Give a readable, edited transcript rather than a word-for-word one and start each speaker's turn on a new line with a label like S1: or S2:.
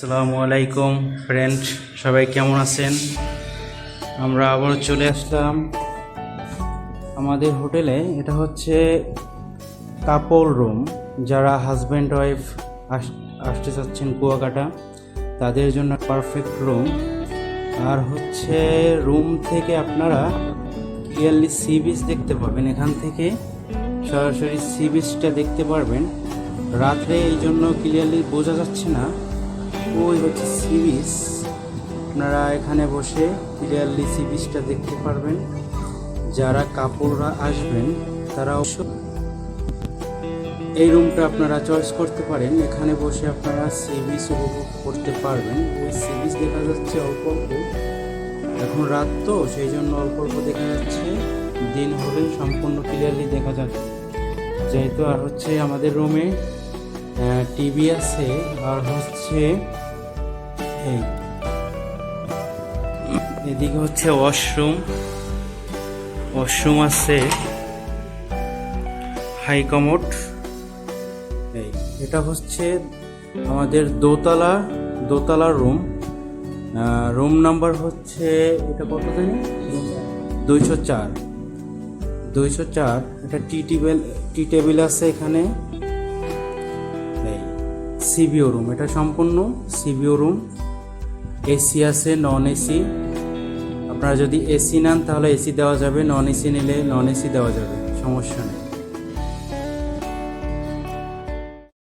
S1: আসসালামু আলাইকুম ফ্রেন্ড, সবাই কেমন আছেন? আমরা আবার চলে আসলাম আমাদের হোটেলে। এটা হচ্ছে কাপল রুম। যারা হাজব্যান্ড ওয়াইফ আসতে চাচ্ছেন কুয়াকাটা, তাদের জন্য পারফেক্ট রুম। আর হচ্ছে রুম থেকে আপনারা ক্লিয়ারলি সি বিচ দেখতে পাবেন। এখান থেকে সরাসরি সি বিচটা দেখতে পারবেন। রাত্রে এই জন্য ক্লিয়ারলি বোঝা যাচ্ছে না। ওই হচ্ছে সি বিচ। আপনারা এখানে বসে ক্লিয়ারলি সি বিচটা দেখতে পারবেন। যারা কাপড়রা আসবেন তারা অবশ্য এই রুমটা আপনারা চয়েস করতে পারেন। এখানে বসে আপনারা সি বিচ উপভোগ করতে পারবেন। ওই সি বিচ দেখা যাচ্ছে অল্প অল্প, এখন রাত তো সেই জন্য অল্প অল্প দেখা যাচ্ছে। দিন হলে সম্পূর্ণ ক্লিয়ারলি দেখা যাবে যেহেতু। আর হচ্ছে আমাদের রুমে টিভি আছে। আর হচ্ছে এদিকে হচ্ছে ওয়াশরুম আছে, হাই কমোড। এটা হচ্ছে আমাদের দোতলা রুম। রুম নাম্বার হচ্ছে এটা কত জানি, 204। এটা টি টেবিল আছে এখানে। সিবিও রুম, এটা সম্পূর্ণ সিবিও রুম। এসি আছে, নন এসি। আপনারা যদি এসি নেন তাহলে এসি দেওয়া যাবে, নন এসি নিলে নন এসি দেওয়া যাবে, সমস্যা নেই।